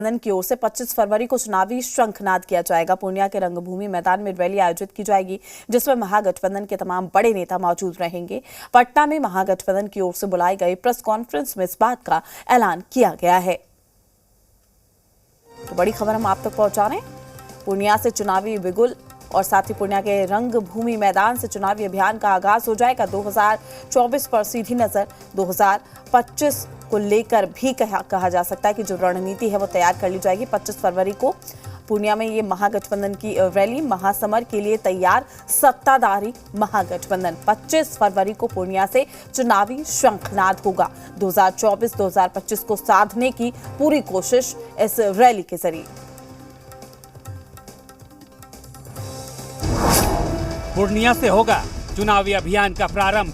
गठबंधन की ओर से 25 फरवरी को चुनावी शंखनाद किया जाएगा। पूर्णिया के रंगभूमि मैदान में रैली आयोजित की जाएगी, जिसमें महागठबंधन के तमाम बड़े नेता मौजूद रहेंगे। पटना में महागठबंधन की ओर से बुलाई गई प्रेस कॉन्फ्रेंस में इस बात का ऐलान किया गया है। तो बड़ी खबर हम आप तक पहुंचा रहे हैं। पूर्णिया से चुनावी बिगुल और साथ ही पूर्णिया के रंगभूमि मैदान से चुनावी अभियान का आगाज हो जाएगा। 2024 पर सीधी नजर 2025 को लेकर भी कहा जा सकता है कि जो रणनीति है वो तैयार कर ली जाएगी। 25 फरवरी को पूर्णिया में ये महागठबंधन की रैली, महासमर के लिए तैयार सत्ताधारी महागठबंधन। 25 फरवरी को पूर्णिया से चुनावी शंखनाद होगा। 2024-2025 को साधने की पूरी कोशिश इस रैली के जरिए। पूर्णिया से होगा चुनावी अभियान का प्रारंभ।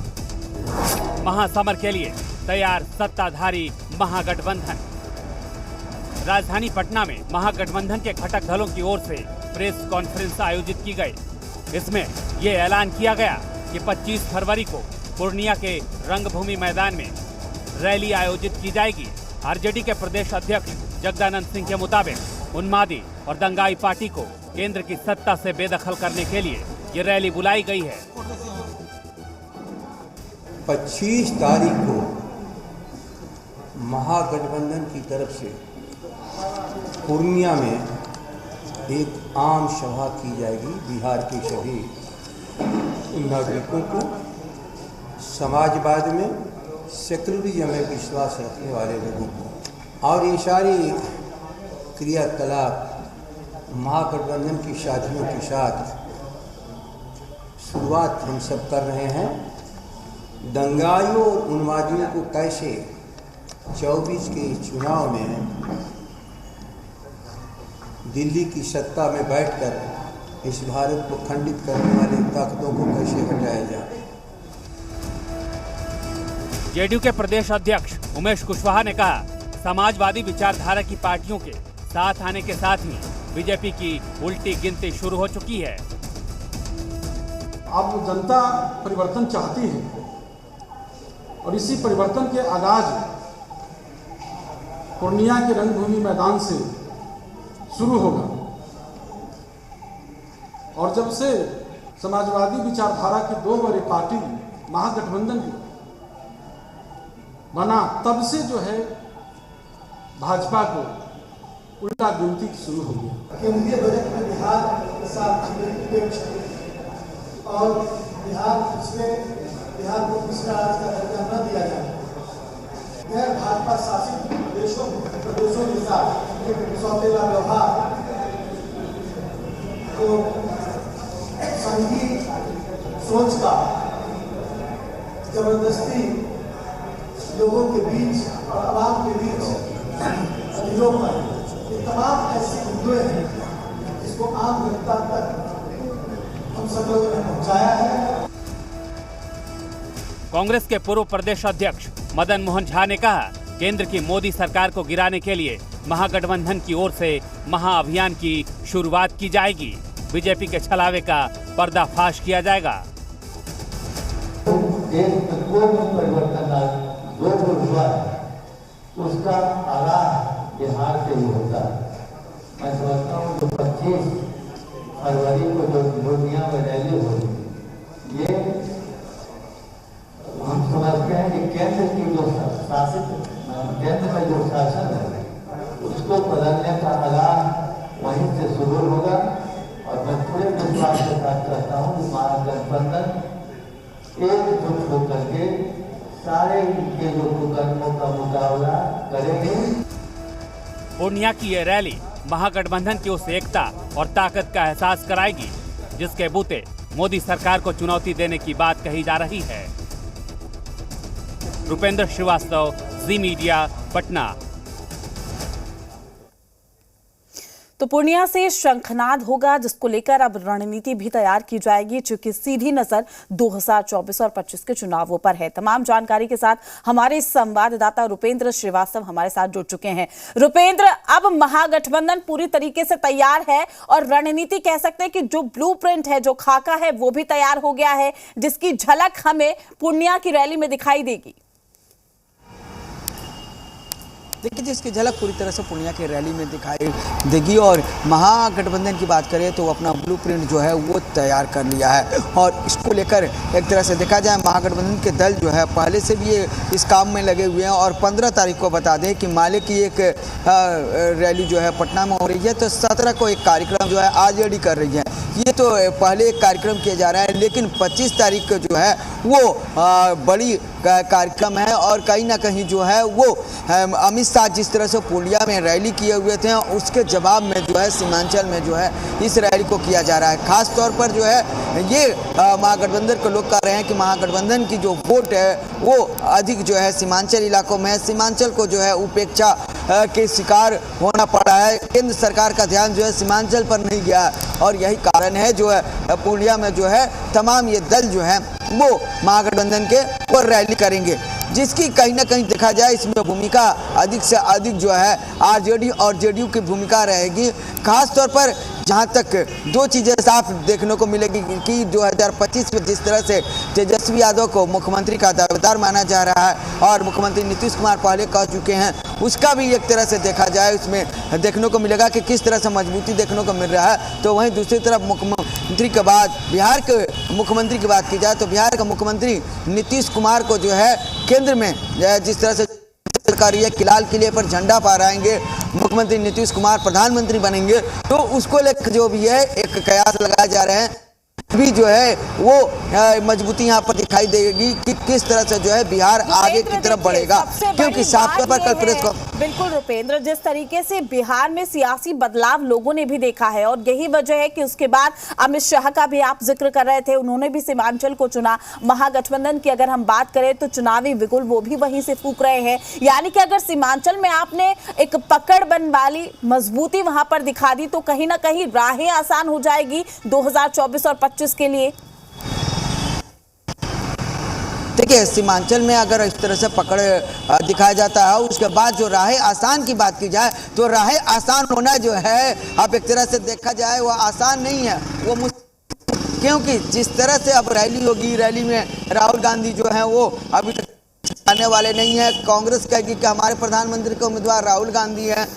महासमर के लिए तैयार सत्ताधारी महागठबंधन। राजधानी पटना में महागठबंधन के घटक दलों की ओर से प्रेस कॉन्फ्रेंस आयोजित की गई। इसमें यह ऐलान किया गया कि 25 फरवरी को पूर्णिया के रंगभूमि मैदान में रैली आयोजित की जाएगी। आरजेडी के प्रदेश अध्यक्ष जगदानंद सिंह के मुताबिक उन्मादी और दंगाई पार्टी को केंद्र की सत्ता से बेदखल करने के लिए ये रैली बुलाई गई है। 25 तारीख को महागठबंधन की तरफ से पूर्णिया में एक आम सभा की जाएगी। बिहार के सभी नागरिकों को समाजवाद में, सेक्युलरिज्म में विश्वास रखने वाले लोगों को, और ये सारी क्रियाकलाप महागठबंधन की साथियों के साथ शुरुआत हम सब कर रहे हैं। दंगाइयों और उन्मादियों को कैसे 24 के चुनाव में दिल्ली की सत्ता में बैठकर इस भारत को खंडित करने वाले ताकतों को कैसे हटाया जाए। जेडीयू के प्रदेश अध्यक्ष उमेश कुशवाहा ने कहा, समाजवादी विचारधारा की पार्टियों के साथ आने के साथ ही बीजेपी की उल्टी गिनती शुरू हो चुकी है। अब जनता परिवर्तन चाहती है और इसी परिवर्तन के आगाज पूर्णिया के रंगभूमि मैदान से शुरू होगा। और जब से समाजवादी विचारधारा की दो बड़ी पार्टी महागठबंधन बना, तब से जो है भाजपा को उल्टा गिनती शुरू हो गई। केंद्रीय बजट में बिहार के साथ और बिहार को दूसरा राज्य का दर्जा न दिया जाए, गैर भाजपा शासित प्रदेशों के साथ सौतेला व्यवहार तो संघीय सोच का जबरदस्ती लोगों के बीच और आवाम के बीच अधिरोपण, ये तमाम ऐसे मुद्दे हैं जिसको आम जनता तक हम सब लोगों ने पहुंचाया है। कांग्रेस के पूर्व प्रदेश अध्यक्ष मदन मोहन झा ने कहा, केंद्र की मोदी सरकार को गिराने के लिए महागठबंधन की ओर से महाअभियान की शुरुआत की जाएगी। बीजेपी के छलावे का पर्दाफाश किया जाएगा। देश में कोई भी परिवर्तन जो हुआ है उसका आगाज बिहार से ही होता है। मैं समझता हूँ जो 25 फरवरी को जो पूर्णिया में रैली होगी, ये हम समझते हैं कि केंद्र की जो केंद्र में जो शासन है उसको बदलने का आगाज वहीं से शुरू होगा। और मैं पूरे विश्वास के साथ कहता हूँ कि महागठबंधन एकजुट होकर के सारे इनके जो कुकर्मों का मुकाबला करेंगे। पूर्णिया की ये रैली महागठबंधन की उस एकता और ताकत का एहसास कराएगी, जिसके बूते मोदी सरकार को चुनौती देने की बात कही जा रही है। रुपेंद्र श्रीवास्तव, जी मीडिया, पटना। तो पूर्णिया से शंखनाद होगा, जिसको लेकर अब रणनीति भी तैयार की जाएगी, चूंकि सीधी नजर 2024 और 25 के चुनावों पर है। तमाम जानकारी के साथ हमारे संवाददाता रुपेंद्र श्रीवास्तव हमारे साथ जुड़ चुके हैं। रुपेंद्र, अब महागठबंधन पूरी तरीके से तैयार है और रणनीति कह सकते हैं कि जो ब्लूप्रिंट है, जो खाका है, वो भी तैयार हो गया है, जिसकी झलक हमें पूर्णिया की रैली में दिखाई देगी। देखिए जिसकी झलक पूरी तरह से पूर्णिया की रैली में दिखाई देगी। और महागठबंधन की बात करें तो अपना ब्लूप्रिंट जो है वो तैयार कर लिया है और इसको लेकर एक तरह से देखा जाए महागठबंधन के दल जो है पहले से भी इस काम में लगे हुए हैं। और 15 तारीख को बता दें कि माले की एक रैली जो है पटना में हो रही है, तो 17 को एक कार्यक्रम जो है आरजेडी कर रही है। ये तो पहले एक कार्यक्रम किया जा रहा है, लेकिन 25 तारीख को जो है वो बड़ी कार्यक्रम है। और कहीं ना कहीं जो है वो अमित शाह जिस तरह से पूर्णिया में रैली किए हुए थे उसके जवाब में जो है सीमांचल में जो है इस रैली को किया जा रहा है। खास तौर पर जो है ये महागठबंधन के लोग कह रहे हैं कि महागठबंधन की जो वोट है वो अधिक जो है सीमांचल इलाकों में है। सीमांचल को जो है उपेक्षा के शिकार होना पड़ा है। केंद्र सरकार का ध्यान जो है सीमांचल पर नहीं गया और यही कारण है जो है पूर्णिया में जो है तमाम ये दल जो है वो महागठबंधन के वो रैली करेंगे, जिसकी कहीं ना कहीं देखा जाए इसमें भूमिका अधिक से अधिक जो है आरजेडी और जेडीयू की भूमिका रहेगी। खास तौर पर जहां तक दो चीज़ें साफ देखने को मिलेगी कि 2025 में जिस तरह से तेजस्वी यादव को मुख्यमंत्री का दावेदार माना जा रहा है और मुख्यमंत्री नीतीश कुमार पहले कह चुके हैं, उसका भी एक तरह से देखा जाए उसमें देखने को मिलेगा कि किस तरह से मजबूती देखने को मिल रहा है। तो वहीं दूसरी तरफ मुख्यमंत्री के बाद बिहार के मुख्यमंत्री की बात की जाए तो बिहार का मुख्यमंत्री नीतीश कुमार को जो है केंद्र में जिस तरह से सरकारी है कि लाल किले पर झंडा फहराएंगे, मुख्यमंत्री नीतीश कुमार प्रधानमंत्री बनेंगे, तो उसको लेकर जो भी है एक कयास लगाए जा रहे हैं। भी जो है वो मजबूती यहाँ पर दिखाई देगी कि किस तरह से जो है बिहार आगे की तरफ बढ़ेगा, क्योंकि साफ तौर पर कल प्रेस को बिल्कुल रुपेंद्र, जिस तरीके से बिहार में सियासी बदलाव लोगों ने भी देखा है और यही वजह है कि उसके बाद अमित शाह का भी आप जिक्र कर रहे थे, उन्होंने भी सीमांचल को चुना। महागठबंधन की अगर हम बात करें तो चुनावी बिगुल वो भी वहीं से फूंक रहे हैं, यानी कि अगर सीमांचल में आपने एक पकड़ बन वाली मजबूती वहां पर दिखा दी तो कहीं ना कहीं राहें आसान हो जाएगी 2024 और 25 के लिए। देखिए सीमांचल में अगर इस तरह से पकड़ दिखाया जाता है, उसके बाद जो राहें आसान की बात की जाए तो राहें आसान होना जो है अब एक तरह से देखा जाए वो आसान नहीं है, वो क्योंकि जिस तरह से अब रैली होगी, रैली में राहुल गांधी जो है वो अभी तक आने वाले नहीं है। कांग्रेस कहेगी कि हमारे प्रधानमंत्री के उम्मीदवार राहुल गांधी हैं,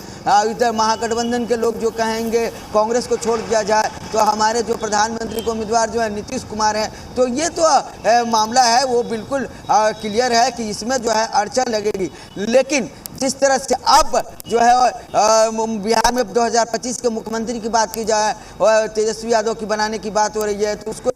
इधर महागठबंधन के लोग जो कहेंगे कांग्रेस को छोड़ दिया जाए तो हमारे जो प्रधानमंत्री के उम्मीदवार जो है नीतीश कुमार हैं। तो ये तो मामला है वो बिल्कुल क्लियर है कि इसमें जो है अड़चन लगेगी। लेकिन जिस तरह से अब जो है बिहार में 2025 के मुख्यमंत्री की बात की जाए और तेजस्वी यादव की बनाने की बात हो रही है तो उसको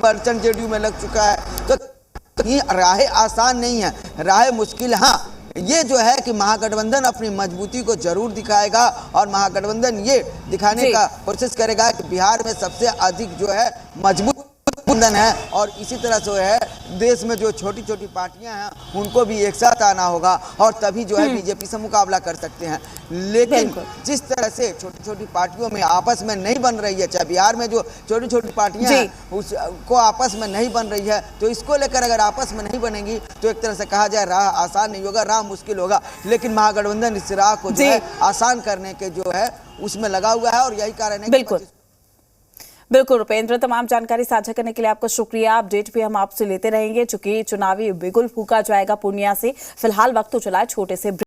अड़चन जेडीयू में लग चुका है। तो ये राहें आसान नहीं है, राहें मुश्किल। हाँ, ये जो है कि महागठबंधन अपनी मजबूती को जरूर दिखाएगा और महागठबंधन ये दिखाने का कोशिश करेगा कि बिहार में सबसे अधिक जो है मजबूत गठबंधन है और इसी तरह से है देश में जो छोटी छोटी पार्टियां हैं उनको भी एक साथ आना होगा और तभी जो है बीजेपी से मुकाबला कर सकते हैं। लेकिन जिस तरह से छोटी छोटी पार्टियों में आपस में नहीं बन रही है, चाहे बिहार में जो छोटी छोटी पार्टियां हैं उसको आपस में नहीं बन रही है, तो इसको लेकर अगर आपस में नहीं बनेगी तो एक तरह से कहा जाए राह आसान नहीं होगा, राह मुश्किल होगा। लेकिन महागठबंधन इस राह को जो है आसान करने के जो है उसमें लगा हुआ है और यही कारण है। बिल्कुल रुपेंद्र, तमाम जानकारी साझा करने के लिए आपका शुक्रिया। अपडेट भी हम आपसे लेते रहेंगे, चूंकि चुनावी बिगुल फूंका जाएगा पूर्णिया से। फिलहाल वक्त तो चला है छोटे से